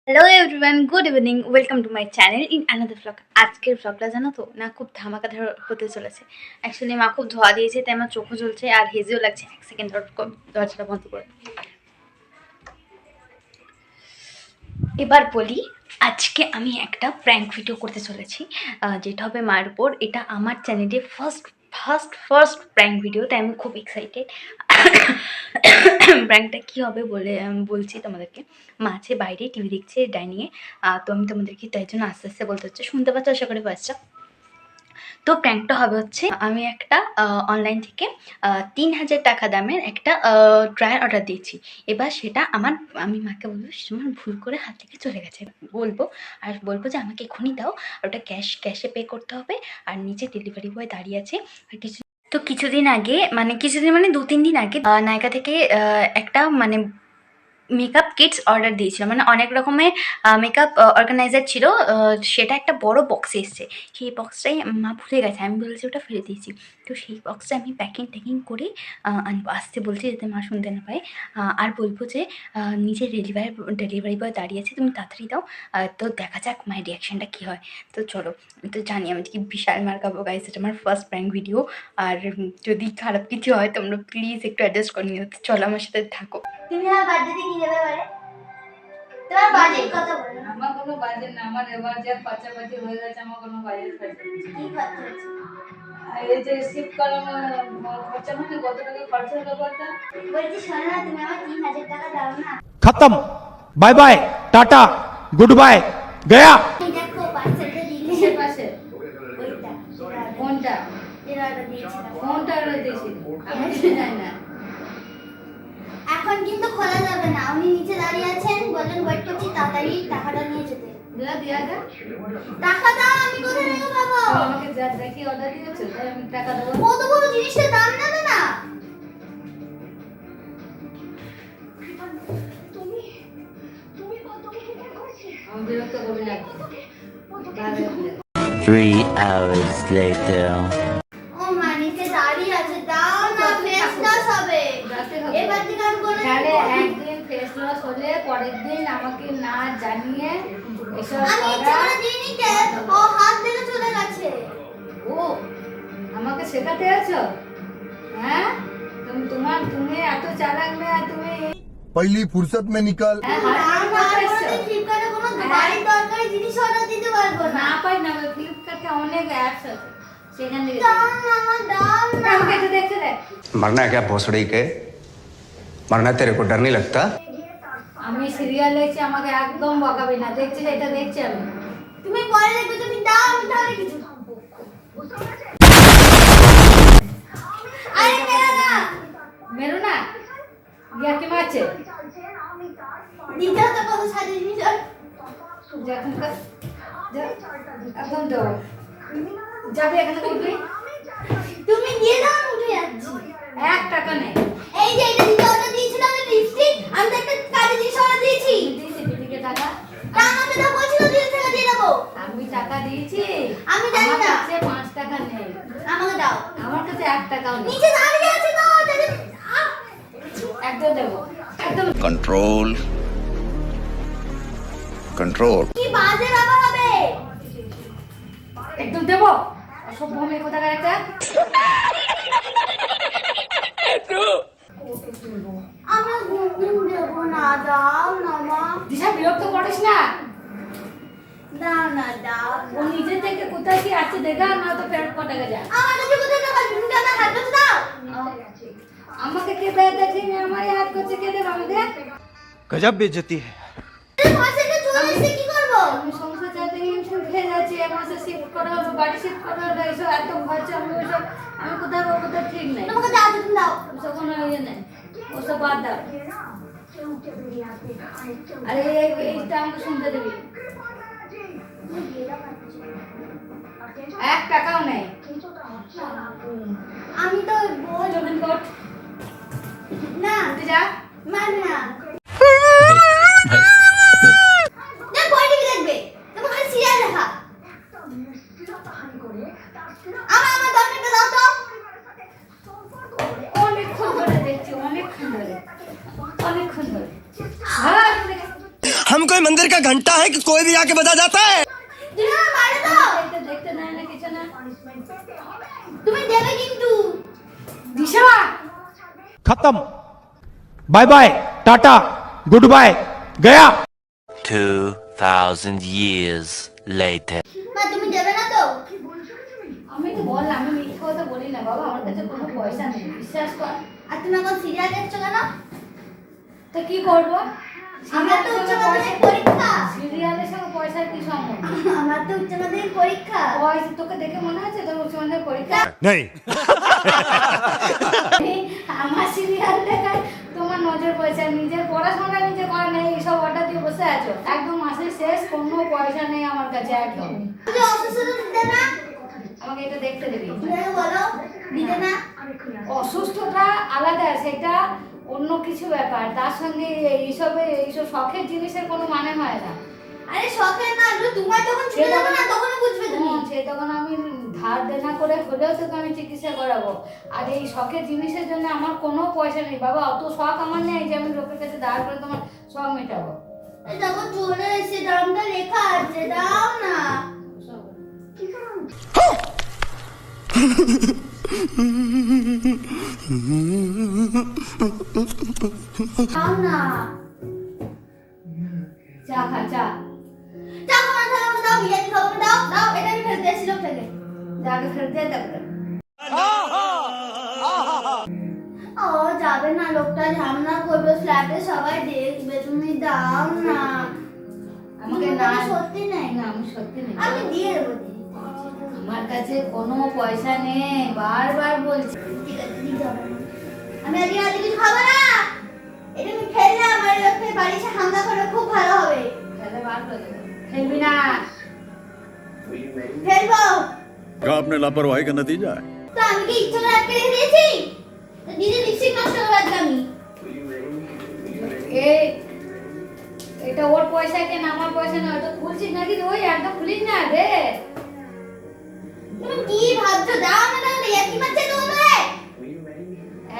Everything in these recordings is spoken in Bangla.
Hello everyone, good evening, welcome to my channel in another blog. আজকের ব্লগটা জানো তো না, খুব ধামাকাধার হতে চলেছে। অ্যাকচুয়ালি মা খুব ধোয়া দিয়েছে, তাই আমার চোখও জ্বলছে আর হেজেও লাগছে। এক সেকেন্ড দরজাটা বন্ধ করে। এবার বলি, আজকে আমি একটা প্র্যাঙ্ক ভিডিও করতে চলেছি, যেটা হবে মায়ের উপর। এটা আমার চ্যানেলে ফার্স্ট প্র্যাঙ্ক ভিডিও, তাই আমি খুব এক্সাইটেড। প্র্যাঙ্কটা কী হবে বলছি তোমাদেরকে। মা আছে বাইরে, টিভি দেখছে ডাইনিংয়ে। তো আমি তোমাদেরকে তাই জন্য আস্তে আস্তে বলতে হচ্ছে, শুনতে পাচ্ছ আশা করি ভয়েসটা। তো প্র্যাঙ্কটা হবে হচ্ছে, আমি একটা অনলাইন থেকে ৩,০০০ টাকা দামের একটা ড্রায়ার অর্ডার দিয়েছি। এবার সেটা আমি মাকে বলবো সেটা আমার ভুল করে হাত থেকে চলে গেছে বলবো, আর বলবো যে আমাকে এখনই দাও, আর ওটা ক্যাশে পে করতে হবে। আর নিচে ডেলিভারি বয় দাঁড়িয়ে আছে। আর কিছুদিন আগে, মানে ২-৩ দিন আগে নায়িকা থেকে একটা মেকআপ কিটস অর্ডার দিয়েছিলাম, মানে অনেক রকমের মেকআপ অর্গানাইজার ছিল। সেটা একটা বড় বক্সে এসছে। সেই বক্সটাই মা ভুলে গেছে, আমি বলেছি ওটা ফেলে দিয়েছি। তো সেই বক্সটা আমি প্যাকিং করে আনবো, আসতে বলছি যাতে মা শুনতে না পায়। আর বলবো যে নিচে ডেলিভারি বয় দাঁড়িয়ে আছে, তুমি তাড়াতাড়ি দাও। তো দেখা যাক মায়ের রিয়াকশানটা কী হয়। তো চলো, তো জানি আমি কি বিশাল মার খাবো গাইস, এটা আমার ফার্স্ট প্র্যাঙ্ক ভিডিও। আর যদি খারাপ কিছু হয় তোমরা প্লিজ একটু অ্যাডজাস্ট করে নিও। তো চলো আমার সাথে থাকো। তুমি আমার বাজেটে কি যাবে পারে? তোমার বাজেট কত বলো? আমার কোনো বাজেট না, আমার এবার যা খরচাপাতি হয়ে গেছে, আমার কোনো বাজেট খরচা নেই। কি খরচা হচ্ছে? এই যে শিফট করানো খরচা, মানে কত টাকা খরচা হলো বলতো? বলছি শোনো না, তুমি আমার ৩,০০০ টাকা দাও না। खत्म, बाय बाय, टाटा, गुड बाय, गया। দেখো পার্সেলটা দিয়েছে পাশে। ওইটা কোনটা? এর অর্ডার দিয়েছিলাম। কোনটা অর্ডার দিয়েছিল? আমি জানি না। এখন কিন্তু খোলা যাবে না, উনি নিচে দাঁড়িয়ে আছেন, বলেন ওয়েট করছি, তাড়াতাড়ি টাকাটা নিয়ে যেতে। দিয়া দা টাকা দাও, আমি কোথায় থেকে পাবো? আমাকে যা দেখি অর্ডার দিয়েছো, তাই আমি টাকা দেবো। কত বড় জিনিসের দাম নেবে না? তুমি কত কি করেছিস? আমি বিরক্ত করব না। 3 hours later. ও মানিতে দাঁড়িয়ে আছে, দাও না, ফেস লস হবে। এবার থেকে আমি কোনো তাহলে একদিন ফেস লস হলে পরের দিন আমাকে না জানিয়ে এসব আমি চলে দিইনি, কে ও হাত থেকে চলে গেছে। ও আমাকে শেখাতে আছো? হ্যাঁ, তুমি এত চালাক মেয়ে, তুমি पहली फुर्सत में निकल। ফ্লিপকার্টে কোনো বাড়ির দরকারি জিনিস অর্ডার দিতে পারবো না। না পাই না, ফ্লিপকার্টে অনেক অ্যাপস আছে, সেখান থেকে দাও না, আমার দাও না। আমাকে একটু দেখতে দে। मरना है क्या भोसड़ी के? मरना तेरे को डर नहीं लगता? আমি সিরিয়াল দেখছি, আমাকে একদম বকাবি না। দেখছি এটা দেখছি আমি। তুমি পরে দেখবে, তুমি দাও, আমি তাহলে কিছু খাবো। আরে মেরো না ইয়া কি মাছে দিতে তো কত সাজি জিনিস যখন একদম দাও যাবে এখানে করবি, তুমি দিয়ে দাও, উঠে যাচ্ছি। 1 টাকা নেই। এই যে এটা দিতে অর্ডার দিয়েছিলাম, আমি লিপস্টিক, আমি তো একটা কাজে জিনিস অর্ডার দিয়েছি। দিয়েছি দিদিকে টাকা, আমাকে দাও বলছিল, দিতে টাকা দিয়ে দেবো। আমি টাকা দিয়েছি, আমি জানি না। আমার কাছে 5 টাকা নেই, আমাকে দাও। আমার কাছে 1 টাকাও নেই। নিচে দাঁড়িয়ে আছে তো, একদম দেবো, একদম कंट्रोल कंट्रोल। কি বাজে ব্যাপার হবে, একদম দেবো। অসভ্য মেয়ে কোথাকার একটা। আমরা ঘুম দেবো না, দাও না মা। দিশা বিরক্ত করিস না, দাও না দাও। ও নিজে থেকে কোথায় কি আছে দেখা, না তো ফেরত কত টাকা যা। আমার কাছে কোথায় টাকা, তুমি টাকা হাত করতে দাও। আমাকে কে দেয় দেখি, আমার হাত করছে, কে দেবে আমাকে? गजब बेइज्जती है। মাসেকে চলে এসে কি করব? আমি সংসার চালাতে টেনশন খেয়ে যাচ্ছি। মাসে শিফট করা হলো, বাড়ি শিফট করা হলো, এসব এত খরচা, আমি কোথায় পাবো, কোথায় ঠিক নেই। তোমাকে দাও, তুমি দাও, ওসব কোনো ইয়ে নেই, ওসব বাদ দাও। আরে এইটা আমাকে শুনতে দেবি, 1 টাকাও নেই। আমি তো বল জমিন কোট না যা মান না। দেখ বই টিভি দেখবে, তোমার খালি সিরিয়াল দেখা। আমার দরকারটা দাও তো। অনেকক্ষণ ধরে দেখছি, অনেকক্ষণ ধরে। हम कोई मंदिर का घंटा है कि कोई भी आके बजा जाता है। দিলাম মারো তো দেখতে দেখতে নেয় না কিছু না। তুমি দেবে কিন্তু দিশা खत्म। बाय बाय, टाटा, गुड बाय, गया। 2,000 years later. মা তুমি দেবে না তো আমি তো বললাম আমি মিথ্যা কথা বলি না বাবা, আমার কাছে কোনো পয়সা নেই, বিশ্বাস কর। আর তুমি এখন সিরিয়াল দেখছো কেন তো কি করবো? আমার তো উচ্চ মাধ্যমিক পরীক্ষা সিরিয়ালের সঙ্গে পয়সার কি সম্বন্ধ? আমার তো উচ্চ মাধ্যমিক পরীক্ষা পয়সা তোকে দেখে মনে হচ্ছে তোর উচ্চ মাধ্যমিক পরীক্ষা? नहीं। আমার সিরিয়াল দেখায় তোমার নজর পয়সা, নিজের পড়াশোনা নিজে করে নেই, এইসব অর্ডার দিয়ে বসে আছো। একদম মাসের শেষ, কোনো পয়সা নেই আমার কাছে একদম। তুমি অসুস্থ দিতে না আমাকে এটা দেখতে দিবি। তুমি বলো দিতে না অসুস্থতা আলাদা, সেটা অন্য কিছু ব্যাপার, তার সঙ্গে এইসব শখের জিনিসের কোনো মানে হয় না। আরে শখের না তোমার যখন ছুটে যাবে না তখন বুঝবে তুমি সে তখন আমি ধার দেনা করে হলেও তোকে আমি চিকিৎসা করাবো। আর এই শখের জিনিসের জন্য আমার কোনো পয়সা নেই বাবা, অত শখ আমার নেই যে আমি লোকের কাছে ধার করে তোমার শখ মেটাবো। দেখো চলে এসে দামটা লেখা আছে দাও না দাও না চা খা চা। দাও না দাও দাও বিরিয়ানি খাবো দাও দাও এটা আমি ফেরত দিয়েছি লোক থেকে যাকে ফেরত দিয়ে তারপরে ও যাবে না লোকটা ঝামেলা করবে ফ্ল্যাটে সবাই দেখবে তুমি দাও না আমাকে না না, সত্যি নেই না আমি সত্যি নেই, আমি দিয়ে দেবো আমার কাছে কোনো পয়সা নেই, বারবার বলছি। ঠিক আছে দিতে হবে না। আমি আজকে রাতে কিছু খাবো না এটা আমি ফেললাম আর লোককে বাড়ি এসে হাঙ্গা করে খুব ভালো হবে তাহলে বার করে দেবো। খেলবি না? ফেলবো का आपने लापरवाही का नतीजा है। তো আমি কি ইচ্ছা করে আটকে রেখে দিয়েছি তো দিদি লিপস্টিক নষ্ট করে আজকে আমি এই এটা ওর পয়সা কেন আমার পয়সা না? ওটা খুলছিস নাকি? ওই একদম খুলিস না রে। তুমি কি ভাবছো দাও না দাও না একই মারছে তোমাকে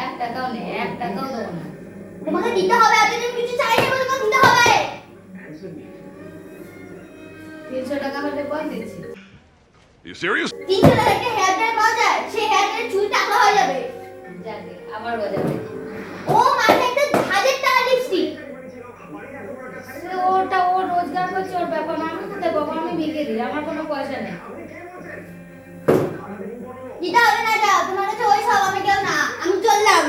1 টাকাও নেই, 1 টাকাও দেবো না। তোমাকে দিতে হবে আজকে তুমি কিছু চাইলে তোমাকে দিতে হবে 300 টাকা হলে বল দিচ্ছি। 300 টাকা একটা হেয়ার ড্রায়ার পাওয়া যায় সেই হেয়ার ড্রায়ার চুল টাকা হয়ে যাবে যাকে আবার বাজাবে। ও মাসে একটা 1000 টাকা লিপস্টিক ওটা ও রোজগার করছে, ওর ব্যাপার না। আমি কোথায় বাবা, আমি ভিখে দিই, আমার কোনো পয়সা নেই। দিতে হবে না যাও তোমার কাছে ওই সব আমি কেউ না আমি চললাম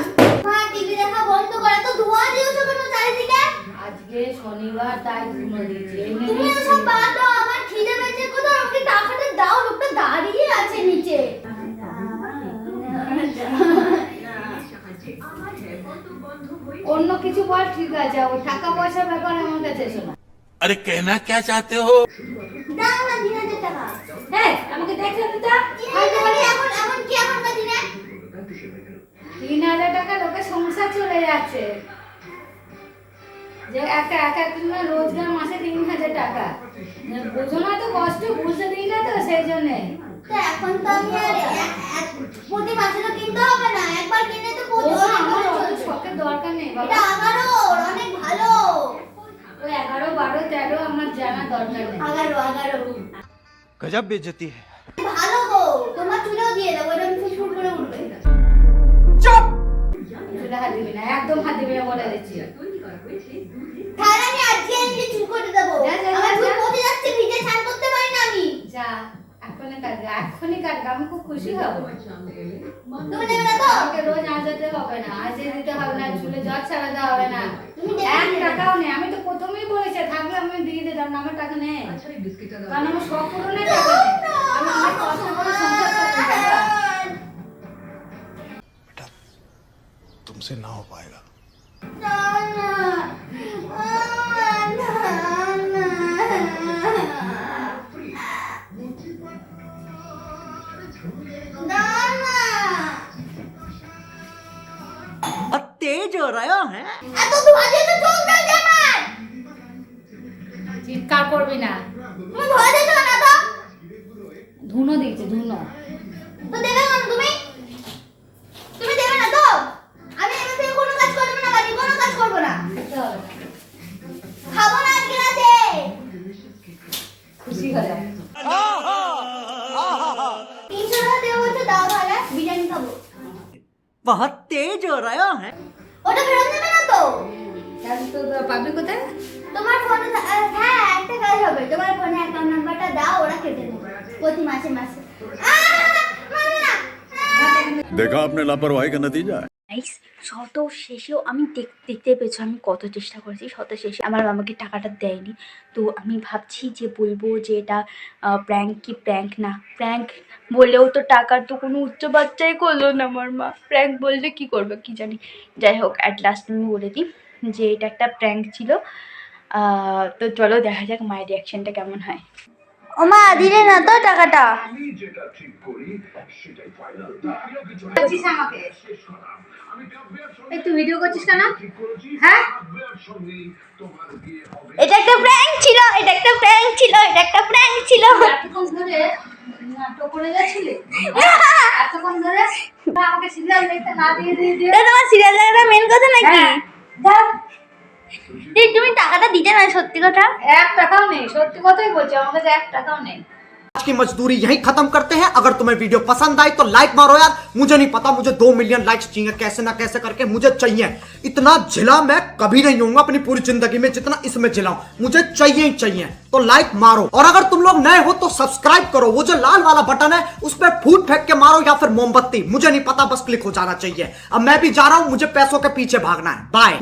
মা টিভি দেখা বন্ধ করা তো ধোয়া দিয়েছো কেন চারিদিকে আজকে শনিবার তাই ঘুমো দিয়েছি। এমনি তুমি সব বাদ দাও আমার খিদে পেয়েছে কোথাও আমাকে টাকাটা দাও লোকটা দাঁড়িয়ে আছে নিচে অন্য কিছু বল, ঠিক আছে, ওই টাকা পয়সার ব্যাপার আমার কাছে এসো না। अरे कहना क्या चाहते हो। দাও না 3000 টাকা হ্যাঁ আমাকে দেখে দিতা। এখন এখন কি এখনকার দিনে 3000 টাকা লোকের সংসার চলে যাচ্ছে, যে একা একা তুমি রোজগার মাসে 3000 টাকা। বুঝো না তো কষ্ট, বুঝতে দিই না তো সেই জন্যে। তো এখন তো আমি আর প্রতি মাসে তো কিনতে হবে না একবার কিনে তো ও প্রতি আমার অত শখের দরকার নেই বাবা। এটা 11 অনেক ভালো ওই 11, 12, 13 আমার জানা দরকার নেই। 11 गजब बेइज्जती है। ভালো গো তোমার চুলেও দিয়ে দেবো এরকম ফুসফুস করে উঠবে চুলে হাত দিবি না, একদম হাত দিবি না বলে দিচ্ছি। তাহলে আমি আজকে নিজে চুল করে দেবো যা, যা, আমার চুল যা। পচে যাচ্ছে ভিজে স্নান করতে পারি না আমি যা এখনই কাটবে, এখনই কাটবে, আমি খুব খুশি হব। তুমি দেবে না তো আমাকে রোজ আজাতে হবে না, আজে দিতে হবে না, চুলে জট ছাড়াতে হবে না। তুমি দেবে 1 টাকাও নেই, আমি তো প্রথমেই বলেছি থাকলে আমি দিয়ে দিতাম না, আমার টাকা নেই, কারণ আমার শখ পূরণের টাকা নেই। আমি অনেক কষ্ট করে সংসার চালাই বাবা। तुमसे ना हो पाएगा। না না না না না तेज हो रहा है। এত ধোয়া দিয়ে তো চোখ দেয় আমার চিৎকার করবি না। তুমি ধোয়া দিচ্ছ না তো ধুনো দিচ্ছে, ধুনো। তো দেবে না তুমি তুমি দেবে না তো আমি এবার থেকে কোনো কাজ করব না বাড়ি কোনো কাজ করব না দিতে হবে না। খাবো না আজকে রাতে দীঘা যাও। 300 টাকা দেওয়া হচ্ছে, দাও তাহলে বিরিয়ানি খাবো। बहुत तेज हो रहा है। ওটা ফেরত দেবে না তো? তাহলে তো পাবলিক কোথায়? তোমার ফোনে হ্যাঁ একটা কাজ হবে, তোমার ফোনে অ্যাকাউন্ট নাম্বারটা দাও, ওরা কেটে দেবে প্রতি মাসে মাসে। মানে না देखा आपने लापरवाही का नतीजा है। গাইস, শত শেষেও আমি দেখতে পেয়েছো আমি কত চেষ্টা করেছি, শত শেষে আমার মামাকে টাকাটা দেয়নি। তো আমি ভাবছি যে বলবো যে এটা প্র্যাঙ্ক কি প্র্যাঙ্ক না। প্র্যাঙ্ক বললেও তো টাকার তো কোনো উচ্চ বাচ্চাই করলো না আমার মা, প্র্যাঙ্ক বললে কি করবে কি জানি। যাই হোক, অ্যাট লাস্ট আমি বলে দিই যে এটা একটা প্র্যাঙ্ক ছিল। তো চলো দেখা যাক মায়ের রিয়াকশনটা কেমন হয়। ও মা, দিলে না তো টাকাটা? করছিস আমাকে? এই তুই ভিডিও করছিস কেন? হ্যাঁ, এটা একটা প্র্যাঙ্ক ছিল, এটা একটা প্র্যাঙ্ক ছিল, এটা একটা প্র্যাঙ্ক ছিল। এতক্ষণ ধরে নাটক করে যাচ্ছিলি? এতক্ষণ ধরে আমাকে সিরিয়াল দেখতে না দিয়ে এটা তোমার সিরিয়াল দেখাটা মেন কথা নাকি? হ্যাঁ, যাও। এই তুমি টাকাটা দিতে না, সত্যি কথা। 1 টাকাও নেই, সত্যি কথাই বলছি, আমার কাছে 1 টাকাও নেই। आज की मजदूरी यही खत्म करते हैं। अगर तुम्हें वीडियो पसंद आई तो लाइक मारो यार। मुझे नहीं पता, मुझे 2 मिलियन लाइक्स चाहिए, कैसे ना कैसे करके मुझे चाहिए। इतना झिला मैं कभी नहीं होऊंगा अपनी पूरी जिंदगी में जितना इसमें झिलाऊं, मुझे चाहिए ही चाहिए। तो लाइक मारो, और अगर तुम लोग नए हो तो सब्सक्राइब करो। वो जो लाल वाला बटन है उस पर फूट फेंक के मारो या फिर मोमबत्ती, मुझे नहीं पता, बस क्लिक हो जाना चाहिए। अब मैं भी जा रहा हूं, मुझे पैसों के पीछे भागना है। बाय।